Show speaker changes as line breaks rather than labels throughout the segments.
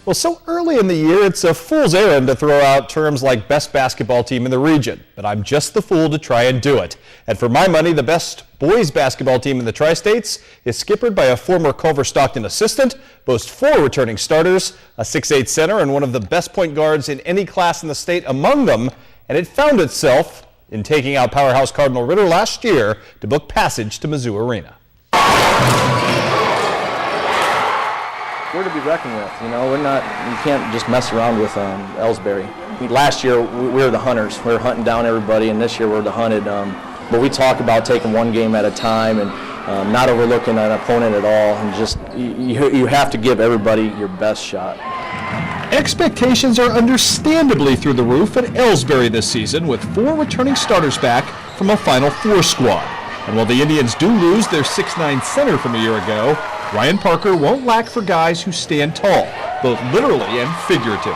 Well, so early in the year, it's a fool's errand to throw out terms like best basketball team in the region, but I'm just the fool to try and do it. And for my money, the best boys basketball team in the Tri-States is skippered by a former Culver Stockton assistant, boasts 4 returning starters, a 6'8" center, and one of the best point guards in any class in the state among them, and it found itself in taking out powerhouse Cardinal Ritter last year to book passage to Mizzou Arena.
We're to be reckoned with. You know, you can't just mess around with Elsberry. Last year we were the hunters. We were hunting down everybody, and this year we're the hunted. But we talk about taking one game at a time and not overlooking an opponent at all, and just you have to give everybody your best shot.
Expectations are understandably through the roof at Elsberry this season, with 4 returning starters back from a Final Four squad. And while the Indians do lose their 6'9" center from a year ago, Ryan Parker won't lack for guys who stand tall, both literally and figuratively.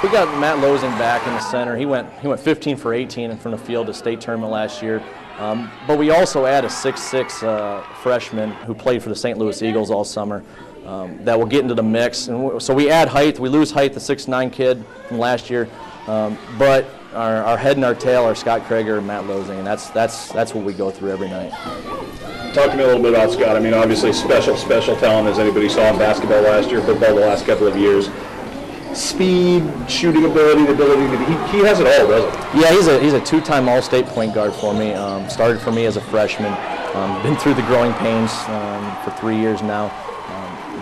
We got Matt Losing back in the center. He went 15 for 18 from the field to state tournament last year. But we also add a 6'6" freshman who played for the St. Louis Eagles all summer that will get into the mix. And so we add height. We lose height, the 6'9" kid from last year. But our head and our tail are Scott Krager and Matt Losing, and that's what we go through every night.
Talk to me a little bit about Scott. I mean, obviously special talent, as anybody saw in basketball last year, football the last couple of years. Speed, shooting ability, the ability to he has it all, doesn't he?
Yeah, he's a 2-time All-State point guard for me. Started for me as a freshman. Been through the growing pains for 3 years now.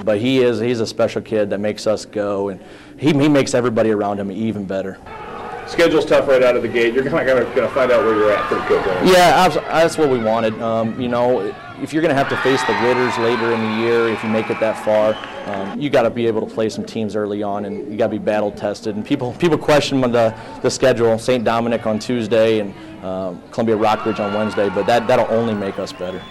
But he's a special kid that makes us go, and he makes everybody around him even better.
Schedule's tough right out of the gate. You're kind of going to find out where you're at pretty quick, right?
Yeah, that's what we wanted. You know, if you're going to have to face the Ritters later in the year, if you make it that far, you got to be able to play some teams early on, and you got to be battle tested. And people question the schedule: St. Dominic on Tuesday and Columbia Rockbridge on Wednesday, but that'll only make us better.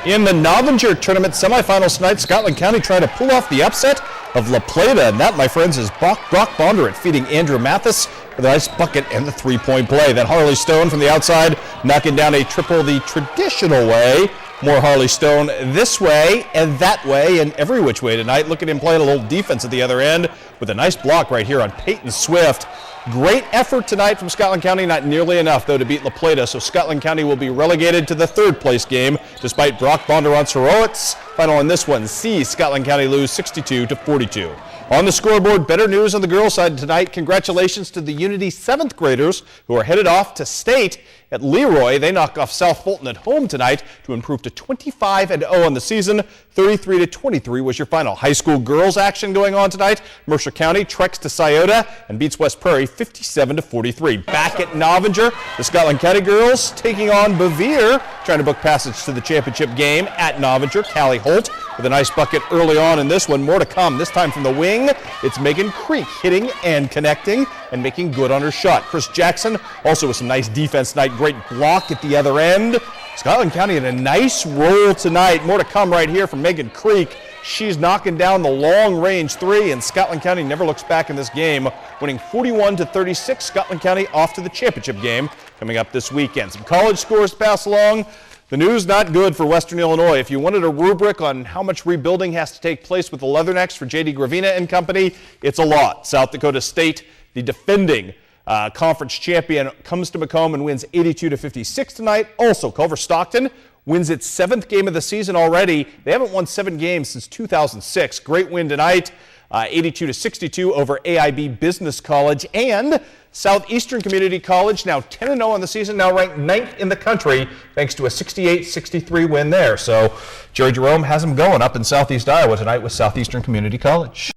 In the Novinger Tournament semifinals tonight, Scotland County tried to pull off the upset of La Plata, and that, my friends, is Brock Bondurant feeding Andrew Mathis with a nice bucket and the 3-point play. Then Harley Stone from the outside knocking down a triple the traditional way. More Harley Stone this way and that way and every which way tonight. Look at him playing a little defense at the other end with a nice block right here on Peyton Swift. Great effort tonight from Scotland County, not nearly enough, though, to beat La Plata, so Scotland County will be relegated to the 3rd place game, despite Brock Bondurant's heroics. Final on this one sees Scotland County lose 62-42. On the scoreboard, better news on the girls' side tonight. Congratulations to the Unity 7th graders who are headed off to state at Leroy. They knock off South Fulton at home tonight to improve to 25-0 on the season. 33-23 was your final. High school girls action going on tonight. Mercer County treks to Scioto and beats West Prairie 57-43. Back at Novinger, the Scotland County girls taking on Bevere, trying to book passage to the championship game at Novinger. Callie Holt with a nice bucket early on in this one. More to come, this time from the wing. It's Megan Creek hitting and connecting and making good on her shot. Chris Jackson also with some nice defense tonight. Great block at the other end. Scotland County in a nice roll tonight. More to come right here from Megan Creek. She's knocking down the long-range 3, and Scotland County never looks back in this game, winning 41-36. Scotland County off to the championship game coming up this weekend. Some college scores to pass along. The news not good for Western Illinois. If you wanted a rubric on how much rebuilding has to take place with the Leathernecks for J.D. Gravina and company, it's a lot. South Dakota State, the defending conference champion, comes to Macomb and wins 82-56 tonight. Also, Culver Stockton wins its 7th game of the season already. They haven't won 7 games since 2006. Great win tonight, 82-62 over AIB Business College. And Southeastern Community College, now 10-0 on the season, now ranked 9th in the country, thanks to a 68-63 win there. So Jerry Jerome has them going up in Southeast Iowa tonight with Southeastern Community College.